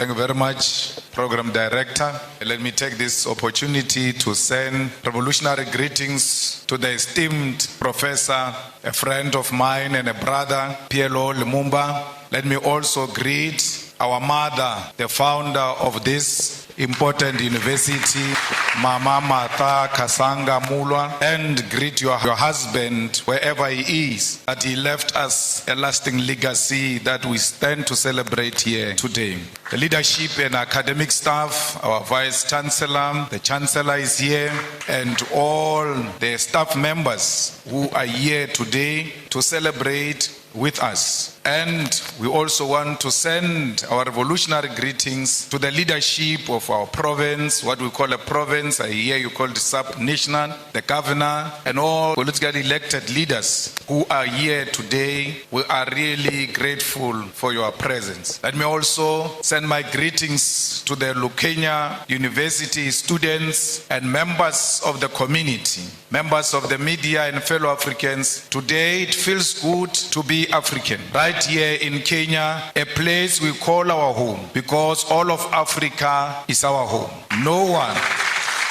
Thank you very much, Program Director. Let me take this opportunity to send revolutionary greetings to the esteemed professor, a friend of mine and a brother, PLO Lumumba. Let me also greet our mother, the founder of this important university, Mama Martha Kasanga Mulwa, and greet your husband wherever he is, that he left us a lasting legacy that we stand to celebrate here today. The leadership and academic staff, our Vice Chancellor, the Chancellor is here, and all the staff members who are here today to celebrate with us. And we also want to send our revolutionary greetings to the leadership of our province, what we call a province, I hear you call it sub-national, the governor, and all politically elected leaders who are here today. We are really grateful for your presence. Let me also send my greetings to the Lukenya University students and members of the community, members of the media and fellow Africans. Today it feels good to be African, right here in Kenya, a place we call our home, because all of Africa is our home. No one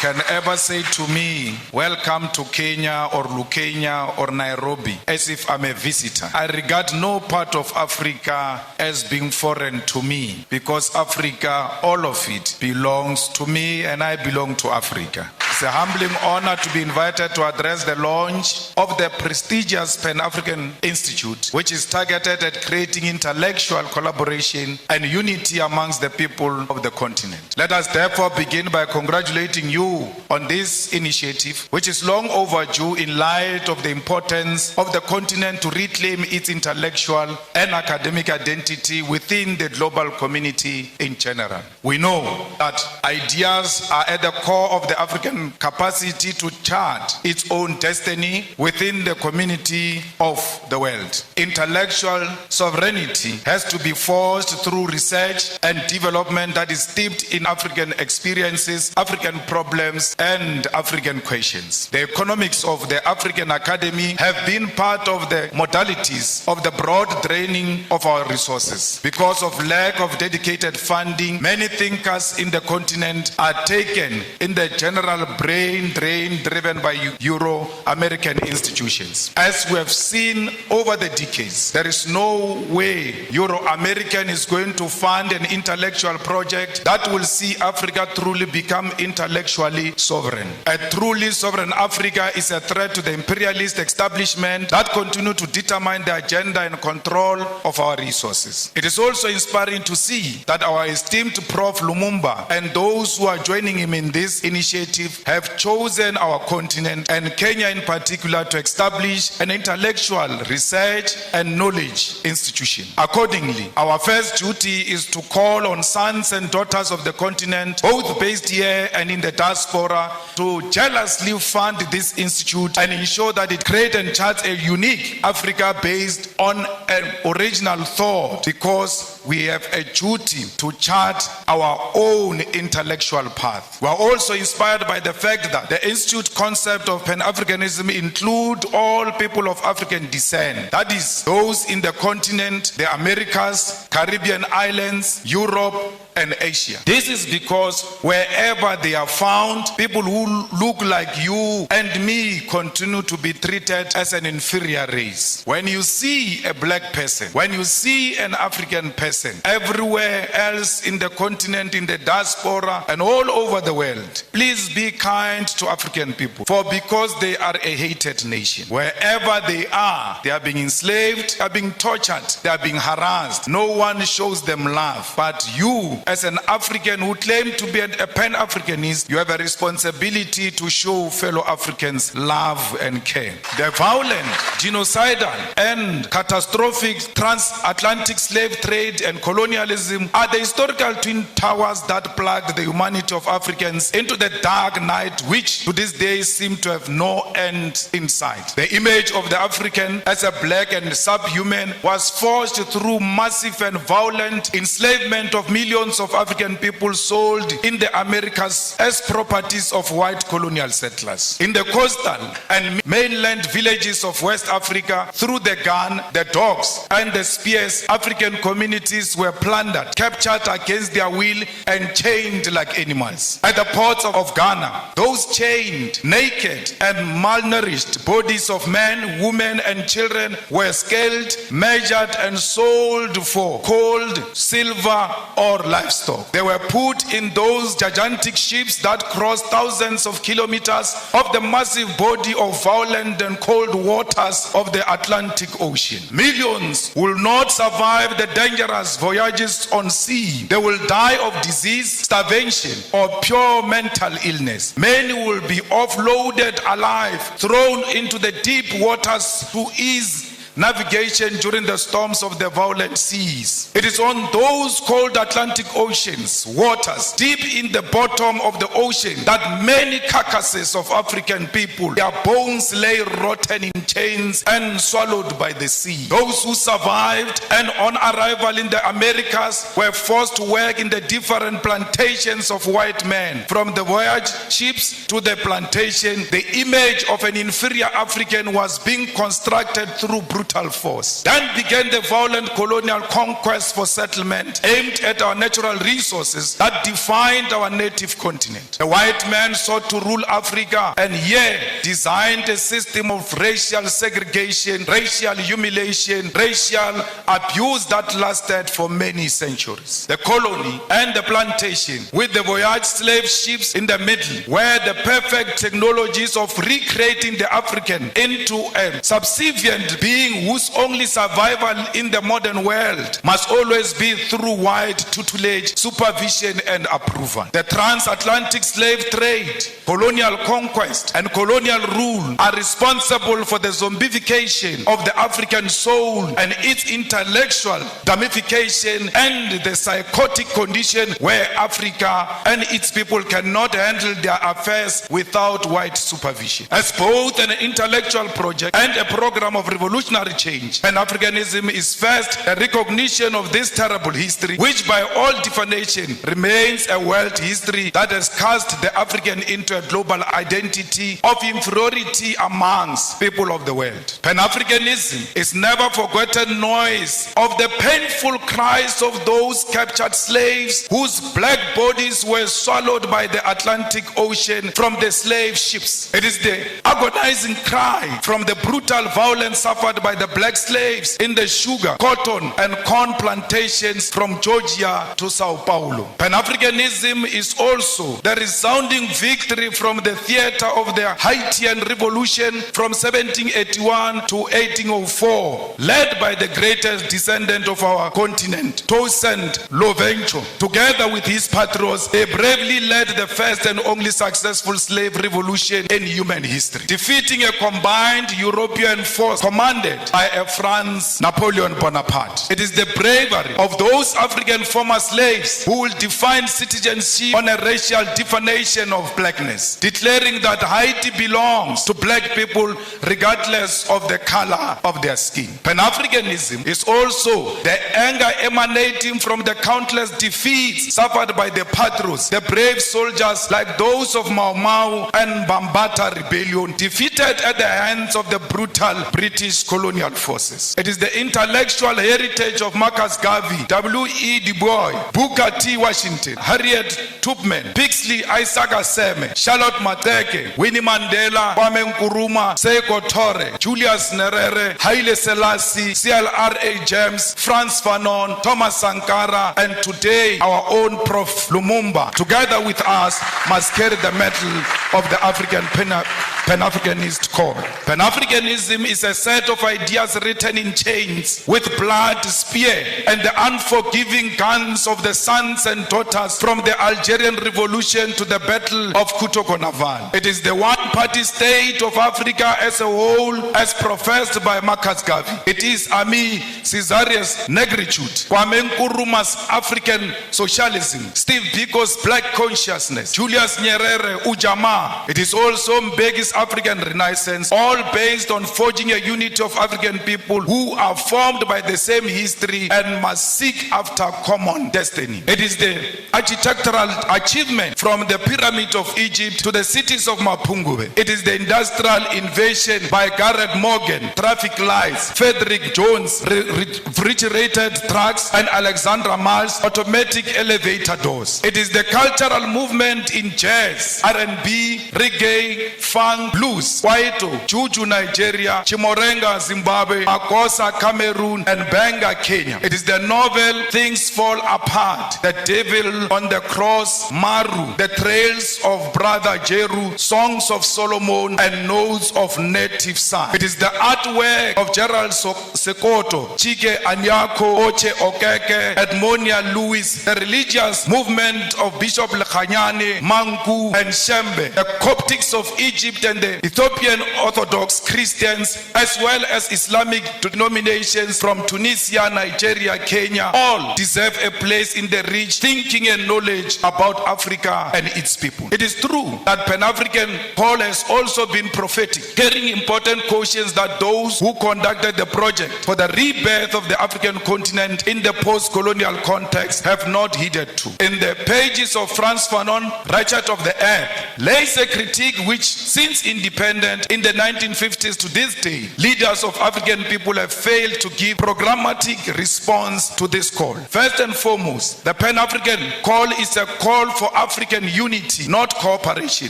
can ever say to me, welcome to Kenya or Lukenya or Nairobi, as if I'm a visitor. I regard no part of Africa as being foreign to me, because Africa, all of it, belongs to me and I belong to Africa. It's a humbling honor to be invited to address the launch of the prestigious Pan-African Institute, which is targeted at creating intellectual collaboration and unity amongst the people of the continent. Let us therefore begin by congratulating you on this initiative, which is long overdue in light of the importance of the continent to reclaim its intellectual and academic identity within the global community in general. We know that ideas are at the core of the African capacity to chart its own destiny within the community of the world. Intellectual sovereignty has to be forged through research and development that is steeped in African experiences, African problems, and African questions. The economics of the African Academy have been part of the modalities of the broad draining of our resources. Because of lack of dedicated funding, many thinkers in the continent are taken in the general brain drain driven by Euro-American institutions. As we have seen over the decades, there is no way Euro-American is going to fund an intellectual project that will see Africa truly become intellectually sovereign. A truly sovereign Africa is a threat to the imperialist establishment that continue to determine the agenda and control of our resources. It is also inspiring to see that our esteemed Prof. Lumumba and those who are joining him in this initiative have chosen our continent and Kenya in particular to establish an intellectual research and knowledge institution. Accordingly, our first duty is to call on sons and daughters of the continent, both based here and in the diaspora, to jealously fund this institute and ensure that it creates and charts a unique Africa based on an original thought, because we have a duty to chart our own intellectual path. We are also inspired by the fact that the institute concept of pan-Africanism include all people of African descent. That is, those in the continent, the Americas, Caribbean islands, Europe, and Asia. This is because wherever they are found, people who look like you and me continue to be treated as an inferior race. When you see a black person, when you see an African person, everywhere else in the continent, in the diaspora, and all over the world, please be kind to African people. For because they are a hated nation, wherever they are being enslaved, they are being tortured, they are being harassed. No one shows them love. But you, as an African who claim to be a pan-Africanist, you have a responsibility to show fellow Africans love and care. The violent, genocidal, and catastrophic transatlantic slave trade and colonialism are the historical twin towers that plugged the humanity of Africans into the dark night which to this day seem to have no end in sight. The image of the African as a black and subhuman was forged through massive and violent enslavement of millions of African people sold in the Americas as properties of white colonial settlers. In the coastal and mainland villages of West Africa, through the gun, the dogs, and the spears, African communities were plundered, captured against their will, and chained like animals. At the ports of Ghana, those chained, naked, and malnourished bodies of men, women, and children were scaled, measured, and sold for gold, silver, or livestock. They were put in those gigantic ships that crossed thousands of kilometers of the massive body of violent and cold waters of the Atlantic Ocean. Millions will not survive the dangerous voyages on sea. They will die of disease, starvation, or pure mental illness. Many will be offloaded alive, thrown into the deep waters to ease navigation during the storms of the violent seas. It is on those cold Atlantic Ocean's waters, deep in the bottom of the ocean, that many carcasses of African people, their bones lay rotten in chains and swallowed by the sea. Those who survived and on arrival in the Americas were forced to work in the different plantations of white men. From the voyage ships to the plantation, the image of an inferior African was being constructed through brutal force. Then began the violent colonial conquest for settlement aimed at our natural resources that defined our native continent. The white man sought to rule Africa and here designed a system of racial segregation, racial humiliation, racial abuse that lasted for many centuries. The colony and the plantation, with the voyage slave ships in the middle, were the perfect technologies of recreating the African into a subservient being whose only survival in the modern world must always be through white tutelage, supervision, and approval. The transatlantic slave trade, colonial conquest, and colonial rule are responsible for the zombification of the African soul and its intellectual damnification and the psychotic condition where Africa and its people cannot handle their affairs without white supervision. As both an intellectual project and a program of revolutionary change, Pan-Africanism is first a recognition of this terrible history, which by all definition remains a world history that has cast the African into a global identity of inferiority amongst people of the world. Pan-Africanism is never forgotten noise of the painful cries of those captured slaves whose black bodies were swallowed by the Atlantic Ocean from the slave ships. It is the agonizing cry from the brutal violence suffered by the black slaves in the sugar, cotton, and corn plantations from Georgia to Sao Paulo. Pan-Africanism is also the resounding victory from the theater of the Haitian Revolution from 1781 to 1804, led by the greatest descendant of our continent, Toussaint Louverture. Together with his patrons, they bravely led the first and only successful slave revolution in human history, defeating a combined European force commanded by a France Napoleon Bonaparte. It is the bravery of those African former slaves who will define citizenship on a racial definition of blackness, declaring that Haiti belongs to black people regardless of the color of their skin. Pan-Africanism is also the anger emanating from the countless defeats suffered by the patrons, the brave soldiers like those of Mau Mau and Bambata rebellion, defeated at the hands of the brutal British colonial forces. It is the intellectual heritage of Marcus Garvey, W.E. Du Bois, Booker T. Washington, Harriet Tubman, Pixley Isaac Aseme, Charlotte Mateke, Winnie Mandela, Kwame Nkrumah, Seiko Toure, Julius Nyerere, Haile Selassie, C.L.R.A. James, Frantz Fanon, Thomas Sankara, and today our own Prof. Lumumba, together with us, must carry the mantle of the African Pan-Africanist core. Pan-Africanism is a set of ideas ideas written in chains with blood, spear, and the unforgiving guns of the sons and daughters from the Algerian Revolution to the Battle of Kutoko-Naval. It is the one-party state of Africa as a whole, as professed by Marcus Garvey. It is Ami Caesarius negritude, Kwame Nkrumah's African socialism, Steve Biko's black consciousness, Julius Nyerere Ujamaa. It is also Mbeki's African Renaissance, all based on forging a unity of African people who are formed by the same history and must seek after common destiny. It is the architectural achievement from the pyramid of Egypt to the cities of Mapungubwe. It is the industrial invasion by Garrett Morgan, traffic lights, Frederick Jones, refrigerated trucks, and Alexandra Miles, automatic elevator doors. It is the cultural movement in jazz, R&B, reggae, funk, blues, kwaito, juju Nigeria, chimorenga Zimbabwe, makosa Cameroon, and benga Kenya. It is the novel Things Fall Apart, The Devil on the Cross, Maru, The Trails of Brother Jeru, Songs of Solomon, and Notes of Native Son. It is the artwork of Gerald Sekoto, Chike Anyako, Oche Okeke, Edmonia Lewis, the religious movement of Bishop Lekhanyane, Manku, and Shembe, the Coptics of Egypt and the Ethiopian Orthodox Christians, as well as Islamic denominations from Tunisia, Nigeria, Kenya, all deserve a place in the rich thinking and knowledge about Africa and its people. It is true that Pan-African call has also been prophetic, carrying important cautions that those who conducted the project for the rebirth of the African continent in the post-colonial context have not heeded to. In the pages of Frantz Fanon, Ratchet of the Earth, lays a critique which, since independence in the 1950s to this day, leaders of African people have failed to give programmatic response to this call. First and foremost, the Pan-African call is a call for African unity, not cooperation,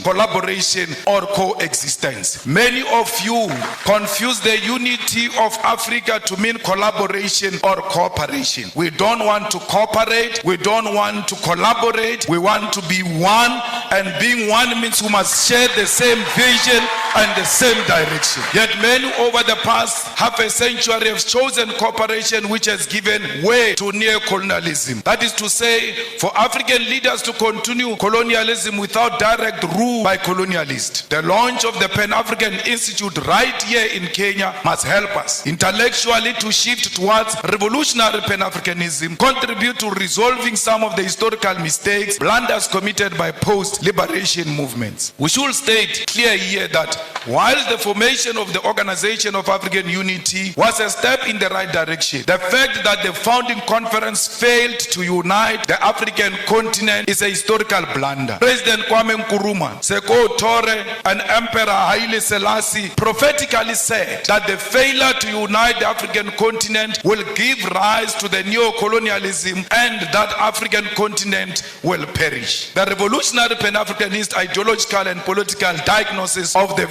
collaboration, or coexistence. Many of you confuse the unity of Africa to mean collaboration or cooperation. We don't want to cooperate, we don't want to collaborate, we want to be one, and being one means we must share the same vision and the same direction. Yet many over the past half a century have chosen cooperation, which has given way to neo-colonialism. That is to say, for African leaders to continue colonialism without direct rule by colonialists. The launch of the Pan-African Institute right here in Kenya must help us intellectually to shift towards revolutionary Pan-Africanism, contribute to resolving some of the historical mistakes, blunders committed by post-liberation movements. We should state clear here that while the formation of the Organization of African Unity was a step in the right direction, the fact that the founding conference failed to unite the African continent is a historical blunder. President Kwame Nkrumah, Seko Tore, and Emperor Haile Selassie prophetically said that the failure to unite the African continent will give rise to the neo-colonialism and that African continent will perish. The revolutionary Pan-Africanist ideological and political diagnosis of the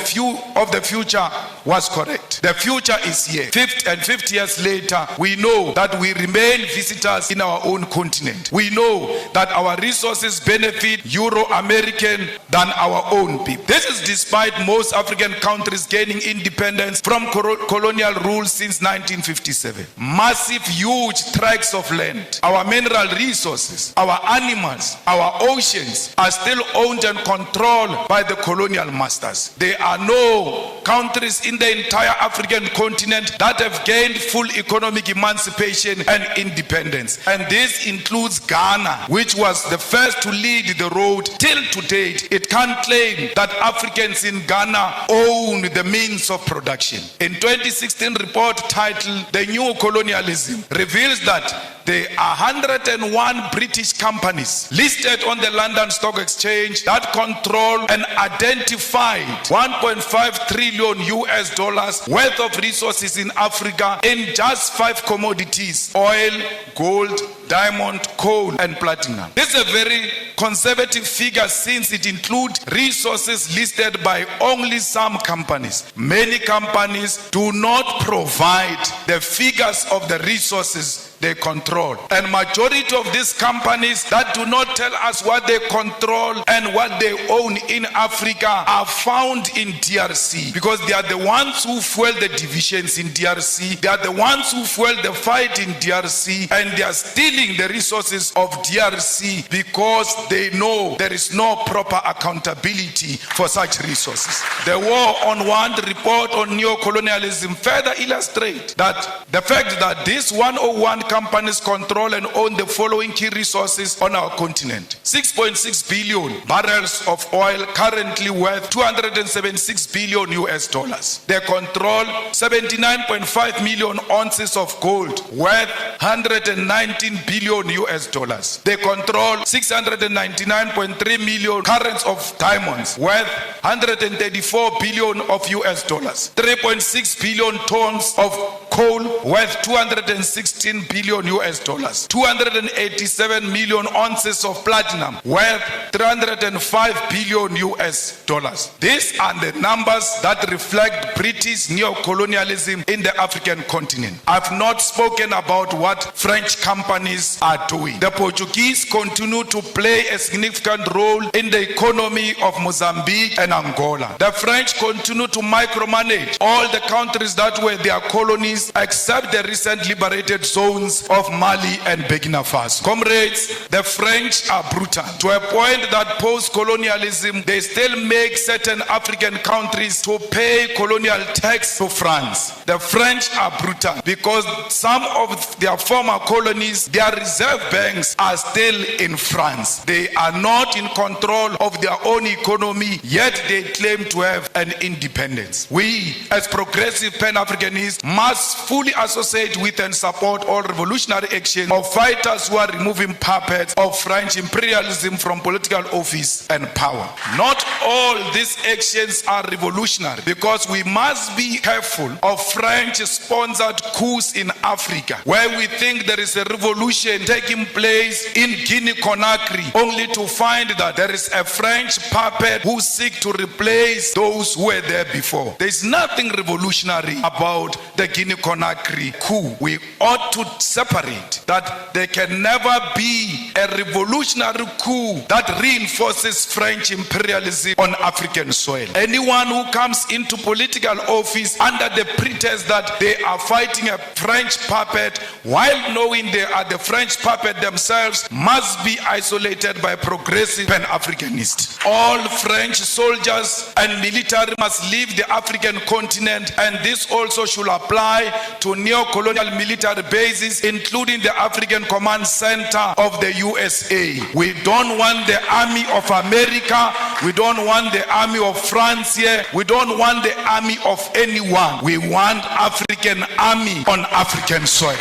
future was correct. The future is here. 50 years later, we know that we remain visitors in our own continent. We know that our resources benefit Euro-American than our own people. This is despite most African countries gaining independence from colonial rule since 1957. Massive, huge tracts of land, our mineral resources, our animals, our oceans are still owned and controlled by the colonial masters. There are no countries in the entire African continent that have gained full economic emancipation and independence. And this includes Ghana, which was the first to lead the road. Till to date, it can't claim that Africans in Ghana own the means of production. In 2016 report titled The New Colonialism reveals that there are 101 British companies listed on the London Stock Exchange that control and identified $1.5 trillion worth of resources in Africa in just 5 commodities: oil, gold, diamond, coal, and platinum. This is a very conservative figure since it includes resources listed by only some companies. Many companies do not provide the figures of the resources they control. And majority of these companies that do not tell us what they control and what they own in Africa are found in DRC, because they are the ones who fuel the divisions in DRC. They are the ones who fuel the fight in DRC, and they are stealing the resources of DRC because they know there is no proper accountability for such resources. The War on Want report on neo-colonialism further illustrates that the fact that these 101 companies control and own the following key resources on our continent: 6.6 billion barrels of oil, currently worth $276 billion US dollars. They control 79.5 million ounces of gold, worth $119 billion US dollars. They control 699.3 million carats of diamonds, worth $134 billion of US dollars. 3.6 billion tons of coal, worth $216 billion US dollars. 287 million ounces of platinum, worth $305 billion US dollars. These are the numbers that reflect British neo-colonialism in the African continent. I've not spoken about what French companies are doing. The Portuguese continue to play a significant role in the economy of Mozambique and Angola. The French continue to micromanage all the countries that were their colonies, except the recent liberated zones of Mali and Burkina Faso. Comrades, the French are brutal to a point that post-colonialism, they still make certain African countries to pay colonial tax to France. The French are brutal because some of their former colonies, their reserve banks are still in France. They are not in control of their own economy, yet they claim to have an independence. We, as progressive pan-Africanists, must fully associate with and support all revolutionary action of fighters who are removing puppets of French imperialism from political office and power. Not all these actions are revolutionary, because we must be careful of French-sponsored coups in Africa, where we think there is a revolution taking place in Guinea-Conakry, only to find that there is a French puppet who seeks to replace those who were there before. There is nothing revolutionary about the Guinea-Conakry coup. We ought to separate that. There can never be a revolutionary coup that reinforces French imperialism on African soil. Anyone who comes into political office under the pretense that they are fighting a French puppet, while knowing they are the French puppet themselves, must be isolated by progressive pan-Africanists. All French soldiers and military must leave the African continent, and this also should apply to neo-colonial military bases, including the African Command Center of the USA. We don't want the army of America. We don't want the army of France here. We don't want the army of anyone. We want African army on African soil.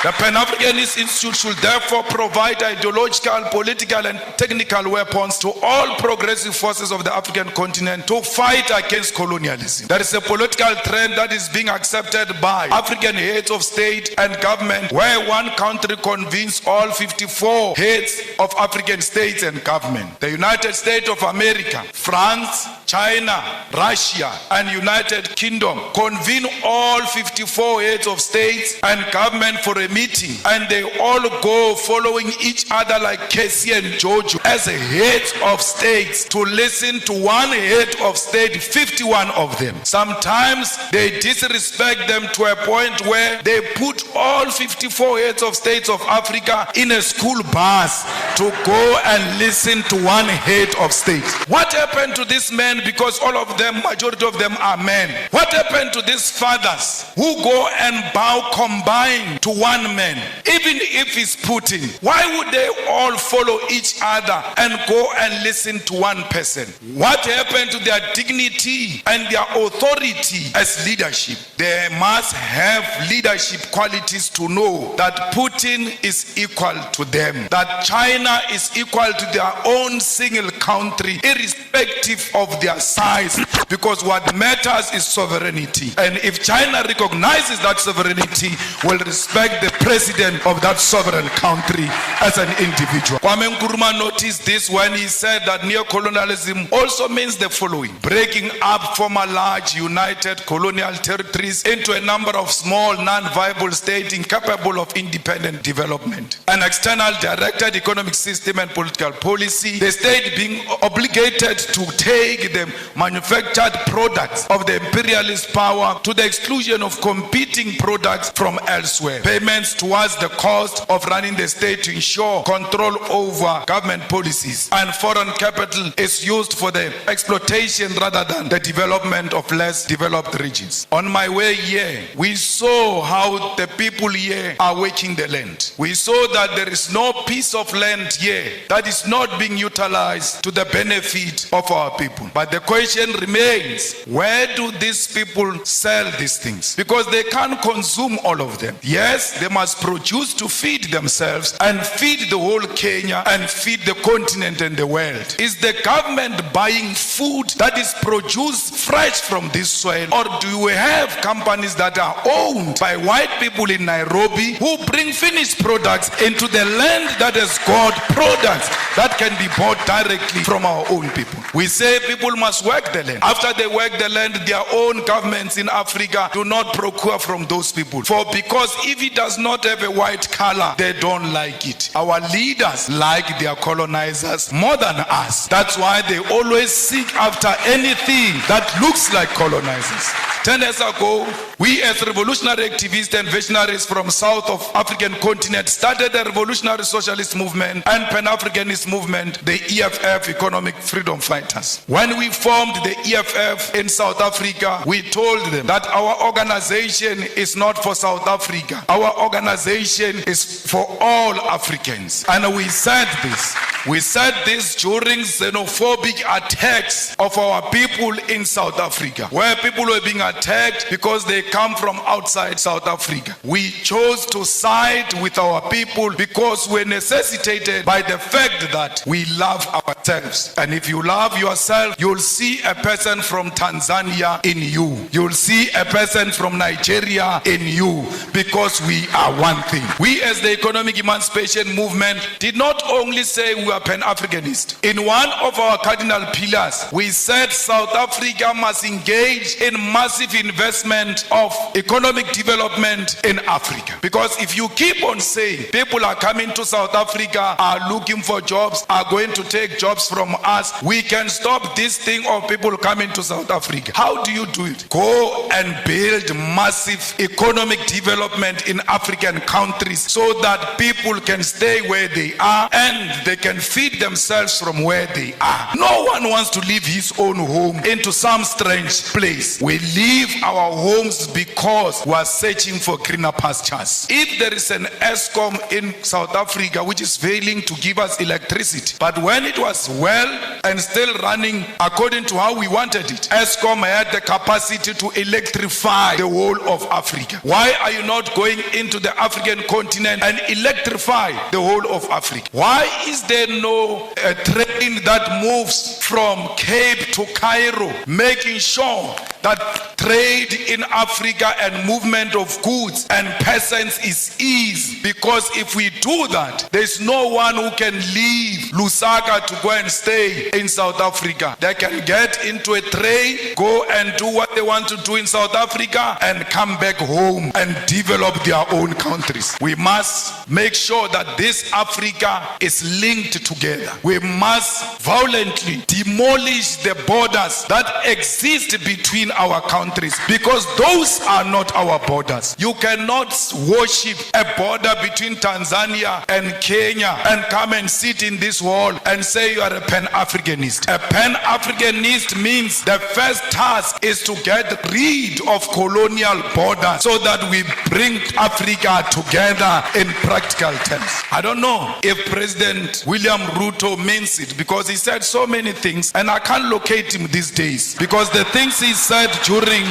The Pan-Africanist Institute should therefore provide ideological, political, and technical weapons to all progressive forces of the African continent to fight against colonialism. There is a political trend that is being accepted by African heads of state and government, where one country convenes all 54 heads of African states and government. The United States of America, France, China, Russia, and United Kingdom convene all 54 heads of states and government for a meeting, and they all go following each other like Casey and Jojo as heads of states to listen to one head of state, 51 of them. Sometimes they disrespect them to a point where they put all 54 heads of states of Africa in a school bus to go and listen to one head of state. What happened to these men? Because all of them, majority of them are men. What happened to these fathers who go and bow combined to one man, even if it's Putin? Why would they all follow each other and go and listen to one person? What happened to their dignity and their authority as leadership? They must have leadership qualities to know that Putin is equal to them, that China is equal to their own single country, irrespective irrespective of their size, because what matters is sovereignty. And if China recognizes that sovereignty, will respect the president of that sovereign country as an individual. Kwame Nkrumah noticed this when he said that neo-colonialism also means the following: breaking up former large united colonial territories into a number of small non-viable states incapable of independent development. An external directed economic system and political policy, the state being obligated to take the manufactured products of the imperialist power to the exclusion of competing products from elsewhere. Payments towards the cost of running the state to ensure control over government policies, and foreign capital is used for the exploitation rather than the development of less developed regions. On my way here, we saw how the people here are working the land. We saw that there is no piece of land here that is not being utilized to the benefit of our people. But the question remains, where do these people sell these things? Because they can't consume all of them. Yes, they must produce to feed themselves and feed the whole Kenya and feed the continent and the world. Is the government buying food that is produced fresh from this soil, or do we have companies that are owned by white people in Nairobi who bring finished products into the land that has got products that can be bought directly from our own people? We say people must work the land. After they work the land, their own governments in Africa do not procure from those people. Because if it does not have a white color, they don't like it. Our leaders like their colonizers more than us. That's why they always seek after anything that looks like colonizers. 10 years ago, we as revolutionary activists and visionaries from south of African continent started the revolutionary socialist movement and pan-africanist movement, the EFF, Economic Freedom Fighters. When we formed the EFF in South Africa, we told them that our organization is not for South Africa. Our organization is for all Africans. And we said this. We said this during xenophobic attacks of our people in South Africa, where people were being attacked because they come from outside South Africa. We chose to side with our people because we're necessitated by the fact that we love ourselves. And if you love yourself, you'll see a person from Tanzania in you. You'll see a person from Nigeria in you, because we are one thing. We as the economic emancipation movement did not only say we are pan-Africanist. In one of our cardinal pillars, we said South Africa must engage in massive investment of economic development in Africa. Because if you keep on saying people are coming to South Africa, are looking for jobs, are going to take jobs from us, we can stop this thing of people coming to South Africa. How do you do it? Go and build massive economic development in African countries so that people can stay where they are and they can feed themselves from where they are. No one wants to leave his own home into some strange place. We leave our homes because we are searching for greener pastures. If there is an ESCOM in South Africa which is failing to give us electricity, but when it was well and still running according to how we wanted it, ESCOM had the capacity to electrify the whole of Africa. Why are you not going into the African continent and electrify the whole of Africa? Why is there no train that moves from Cape to Cairo, making sure that trade in Africa and movement of goods and peasants is eased? Because if we do that, there's no one who can leave Lusaka to go and stay in South Africa. They can get into a train, go and do what they want to do in South Africa and come back home and develop their own countries. We must make sure that this Africa is linked together. We must violently demolish the borders that exist between our countries, because those are not our borders. You cannot worship a border between Tanzania and Kenya and come and sit in this hall and say you are a pan-Africanist. A pan-Africanist means the first task is to get rid of colonial borders so that we bring Africa together in practical terms. I don't know if President William Ruto means it, because he said so many things and I can't locate him these days, because the things he said during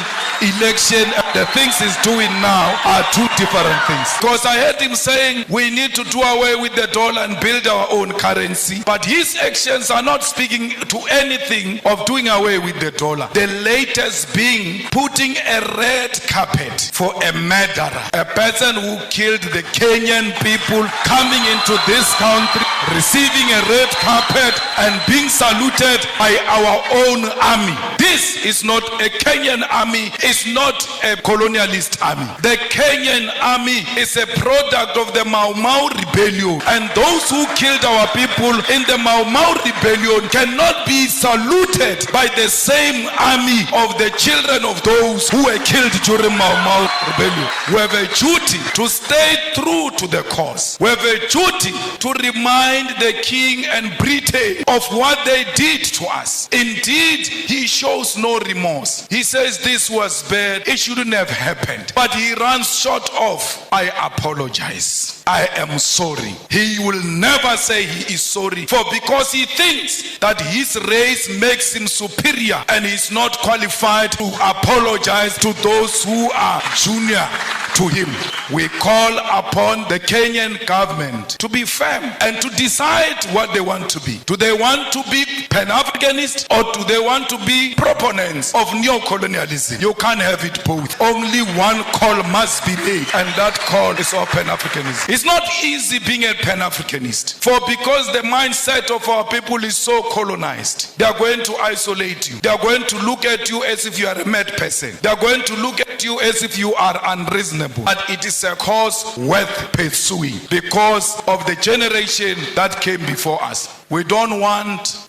election and the things he's doing now are two different things. Because I heard him saying we need to do away with the dollar and build our own currency, but his actions are not speaking speaking to anything of doing away with the dollar. The latest being putting a red carpet for a murderer, a person who killed the Kenyan people, coming into this country, receiving a red carpet and being saluted by our own army. This is not a Kenyan army, it's not a colonialist army. The Kenyan army is a product of the Mau Mau rebellion, and those who killed our people in the Mau Mau rebellion cannot be saluted by the same army of the children of those who were killed during Mau Mau rebellion. We have a duty to stay true to the cause. We have a duty to remind the king and Britain of what they did to us. Indeed, he shows no remorse. He says this was bad, it shouldn't have happened. But he runs short of, I apologize, I am sorry. He will never say he is sorry, for because he thinks that his race makes him superior and he's not qualified to apologize to those who are junior to him. We call upon the Kenyan government to be firm and to decide what they want to be. Do they want to be pan-Africanist, or do they want to be proponents of neo-colonialism? You can't have it both. Only one call must be made, and that call is of pan-Africanism. It's not easy being a pan-Africanist, for because the mindset of our people is so colonized, they are going to isolate you. They are going to look at you as if you are a mad person. They are going to look at you as if you are unreasonable. But it is a cause worth pursuing because of the generation that came before us. We don't want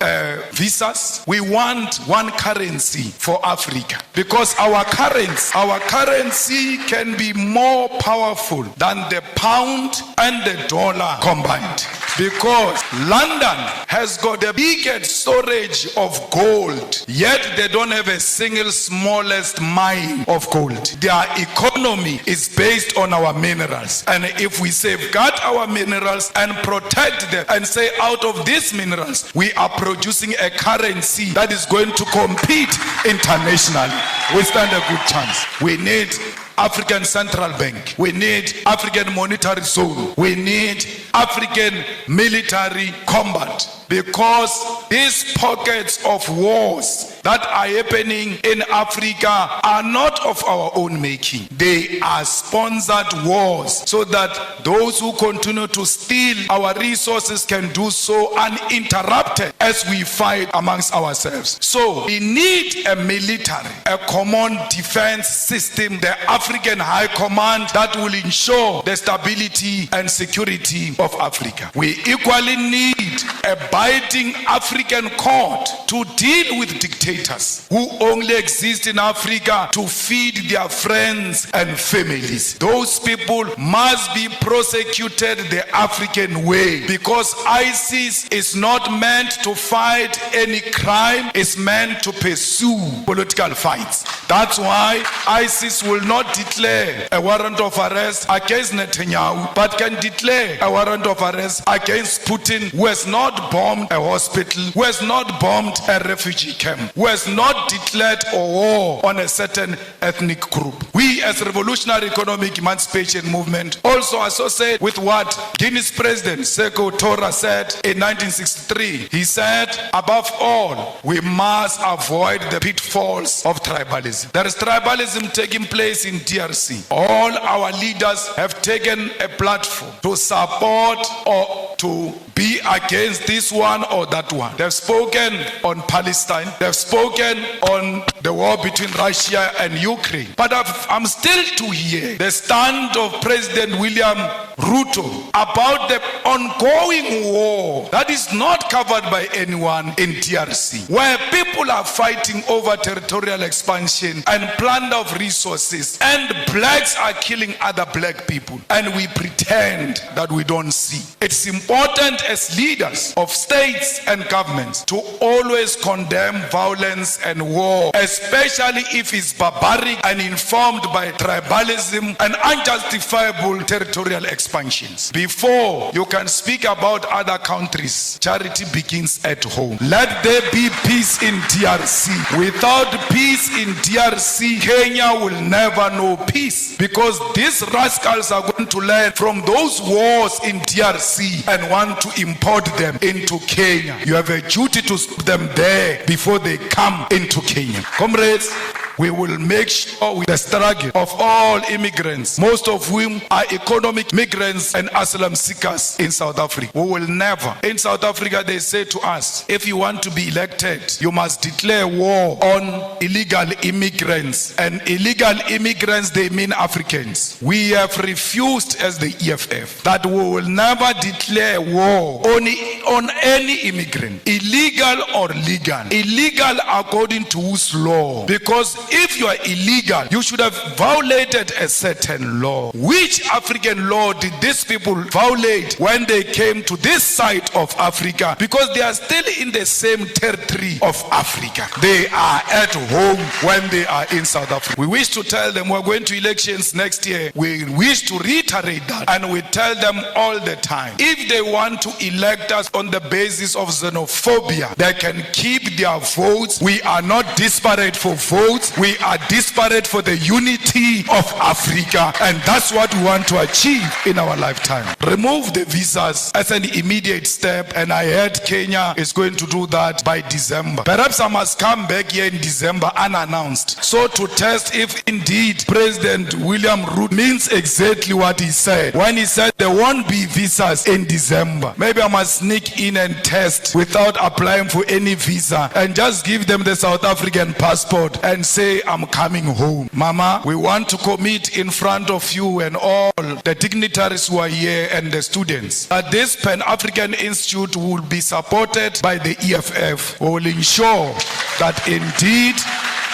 visas. We want one currency for Africa, because our currency can be more powerful than the pound and the dollar combined. Because London has got the biggest storage of gold, yet they don't have a single smallest mine of gold. Their economy is based on our minerals. And if we safeguard our minerals and protect them and say out of these minerals, we are producing a currency that is going to compete internationally, we stand a good chance. We need African Central Bank. We need African Monetary Zone. We need African military combat, because these pockets of wars that are happening in Africa are not of our own making. They are sponsored wars so that those who continue to steal our resources can do so uninterrupted as we fight amongst ourselves. So we need a military, a common defense system, the African High Command that will ensure the stability and security of Africa. We equally need a binding African court to deal with dictators who only exist in Africa to feed their friends and families. Those people must be prosecuted the African way, because ISIS is not meant to fight any crime, it's meant to pursue political fights. That's why ISIS will not declare a warrant of arrest against Netanyau, but can declare a warrant of arrest against Putin, who has not bombed a hospital, who has not bombed a refugee camp, who has not declared a war on a certain ethnic group. We as Revolutionary Economic Emancipation Movement also associate with what Guinea's president Sekou Touré said in 1963. He said, above all, we must avoid the pitfalls of tribalism. There is tribalism taking place in DRC. All our leaders have taken a platform to support or to be against this one or that one. They've spoken on Palestine. They've spoken on the war between Russia and Ukraine. But I'm still to hear the stand of President William Ruto about the ongoing war that is not covered by anyone in DRC, where people are fighting over territorial expansion and plunder of resources, and blacks are killing other black people, and we pretend that we don't see. It's important as leaders of states and governments to always condemn violence and war, especially if it's barbaric and informed by tribalism and unjustifiable territorial expansion. expansions. Before you can speak about other countries, charity begins at home. Let there be peace in DRC. Without peace in DRC, Kenya will never know peace, because these rascals are going to learn from those wars in DRC and want to import them into Kenya. You have a duty to stop them there before they come into Kenya. Comrades, we will make sure with the struggle of all immigrants, most of whom are economic migrants and asylum seekers in South Africa. We will never. In South Africa, they say to us, if you want to be elected, you must declare war on illegal immigrants. And illegal immigrants, they mean Africans. We have refused as the EFF that we will never declare war on any immigrant, illegal or legal. Illegal according to whose law? Because if you are illegal, you should have violated a certain law. Which African law did these people violate when they came to this side of Africa? Because they are still in the same territory of Africa. They are at home when they are in South Africa. We wish to tell them we're going to elections next year. We wish to reiterate that, and we tell them all the time, if they want to elect us on the basis of xenophobia, they can keep their votes. We are not disparate for votes. We are disparate for the unity of Africa, and that's what we want to achieve in our lifetime. Remove the visas as an immediate step, and I heard Kenya is going to do that by December. Perhaps I must come back here in December unannounced, so to test if indeed President William Ruto means exactly what he said when he said there won't be visas in December. Maybe I must sneak in and test without applying for any visa and just give them the South African passport and say, I'm coming home. Mama, we want to commit in front of you and all the dignitaries who are here and the students that this Pan-African Institute will be supported by the EFF. We will ensure that indeed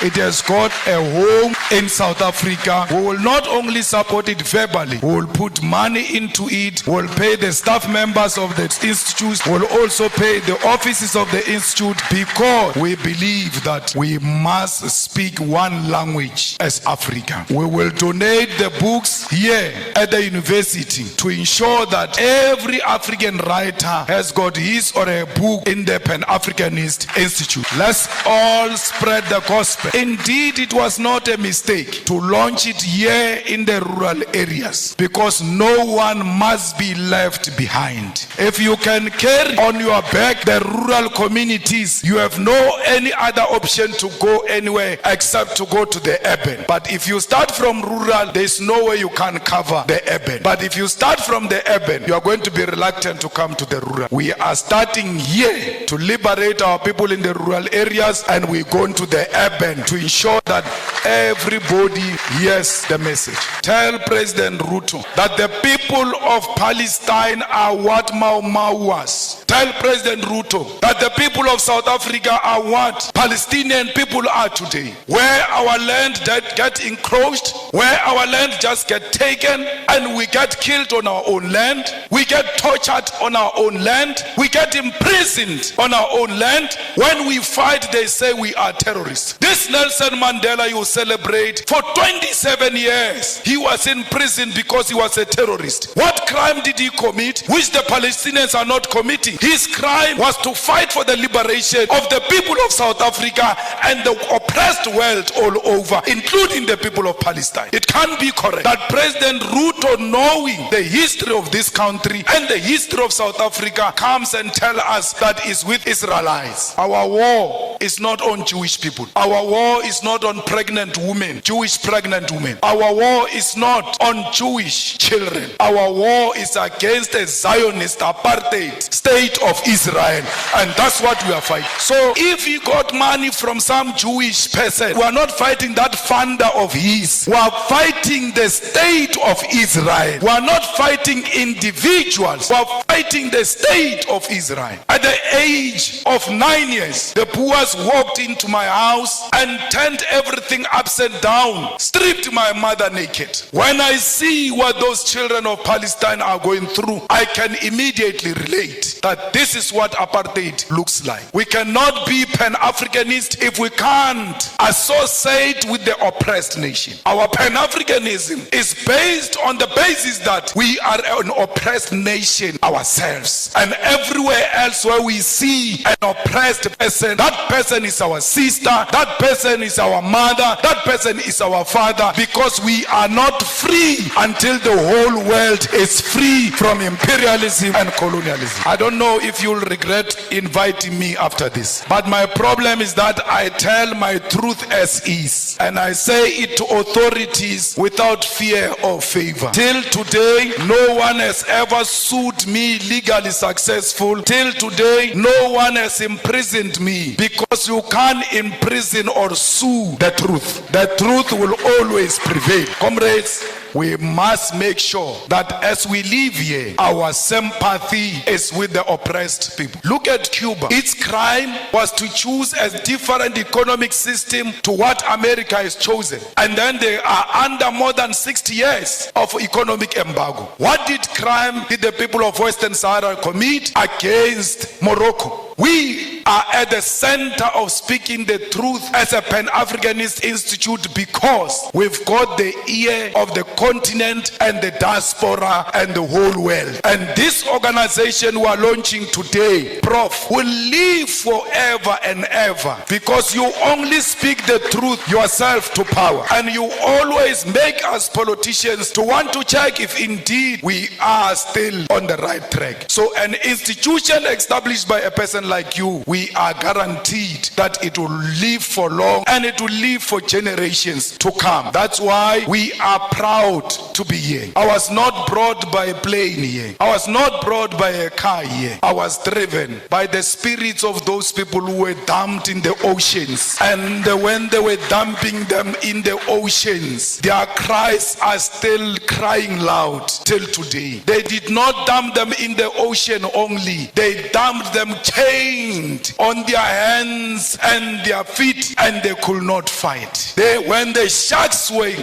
it has got a home in South Africa. We will not only support it verbally, we will put money into it. We will pay the staff members of the institute. We will also pay the offices of the institute, because we believe that we must speak one language as Africa. We will donate the books here at the university to ensure that every African writer has got his or her book in the Pan-Africanist Institute. Let's all spread the gospel. Indeed, it was not a mistake to launch it here in the rural areas, because no one must be left behind. If you can carry on your back the rural communities, you have no any other option to go anywhere except to go to the urban. But if you start from rural, there's no way you can cover the urban. But if you start from the urban, you are going to be reluctant to come to the rural. We are starting here to liberate our people in the rural areas, and we're going to the urban to ensure that everybody hears the message. Tell President Ruto that the people of Palestine are what Mau Mau was. Tell President Ruto that the people of South Africa are what Palestinian people are today. Where our land get encroached, where our land just get taken, and we get killed on our own land, we get tortured on our own land, we get imprisoned on our own land. When we fight, they say we are terrorists. This Nelson Mandela you celebrate, for 27 years he was in prison because he was a terrorist. What crime did he commit which the Palestinians are not committing? His crime was to fight for the liberation of the people of South Africa and the oppressed world all over, including the people of Palestine. It can't be correct that President Ruto, knowing the history of this country and the history of South Africa, comes and tell us that it's with Israelites. Our war is not on Jewish people. Our war is not on pregnant women, Jewish pregnant women. Our war is not on Jewish children. Our war is against a Zionist apartheid state of Israel, and that's what we are fighting. So if he got money from some Jewish person, we are not fighting that funder of his. We are fighting the state of Israel. We are not fighting individuals. We are fighting the state of Israel. At the age of 9 years, the boers just walked into my house and turned everything upside down, stripped my mother naked. When I see what those children of Palestine are going through, I can immediately relate that this is what apartheid looks like. We cannot be pan-Africanist if we can't associate with the oppressed nation. Our pan-Africanism is based on the basis that we are an oppressed nation ourselves, and everywhere else where we see an oppressed person, that person is our sister, that person is our mother, that person is our father, because we are not free until the whole world is free from imperialism and colonialism. I don't know if you'll regret inviting me after this, but my problem is that I tell my truth as is, and I say it to authorities without fear or favor. Till today, no one has ever sued me legally successful. Till today, no one has imprisoned me, because you can't imprison or sue the truth. The truth will always prevail. Comrades, we must make sure that as we live here, our sympathy is with the oppressed people. Look at Cuba. Its crime was to choose a different economic system to what America has chosen. And then they are under more than 60 years of economic embargo. What crime did the people of Western Sahara commit against Morocco? We are at the center of speaking the truth as a Pan-Africanist institute, because we've got the ear of the continent and the diaspora and the whole world. And this organization we are launching today, Prof, will live forever and ever, because you only speak the truth yourself to power. And you always make us politicians to want to check if indeed we are still on the right track. So an institution established by a person like you, we are guaranteed that it will live for long and it will live for generations to come. That's why we are proud to be here. I was not brought by a plane here. I was not brought by a car here. I was driven by the spirits of those people who were dumped in the oceans. And when they were dumping them in the oceans, their cries are still crying loud till today. They did not dump them in the ocean only. They dumped them chained on their hands and their feet, and they could not fight. When the sharks were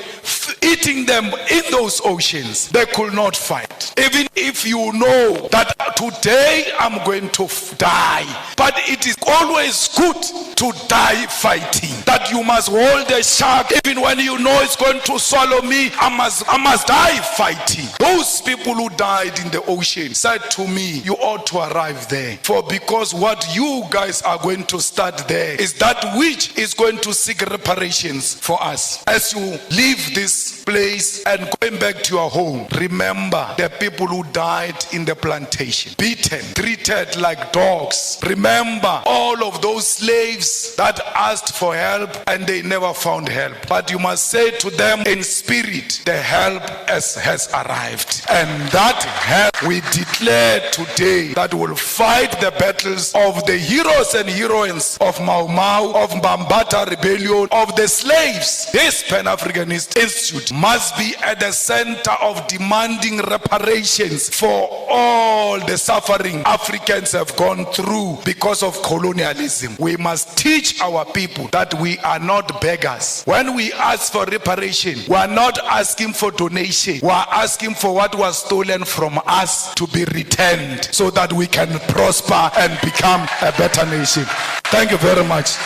eating them in those oceans, they could not fight. Even if you know that today I'm going to die, but it is always good to die fighting. That you must hold the shark even when you know it's going to swallow me. I must die fighting. Those people who died in the ocean said to me, you ought to arrive there, for because what you guys are going to start there is that which is going to seek reparations for us. As you leave this place and going back to your home, remember the people who died in the plantation, beaten, treated like dogs. Remember all of those slaves that asked for help and they never found help. But you must say to them in spirit, the help has arrived. And that help we declare today, that will fight the battles of the heroes and heroines of Mau Mau, of Mbambata rebellion, of the slaves. This Pan-Africanist Institute must be at the center of demanding reparations for all the suffering Africans have gone through because of colonialism. We must teach our people that we are not beggars. When we ask for reparation, we are not asking for donation. We are asking for what was stolen from us to be returned, so that we can prosper and become a better nation. Thank you very much.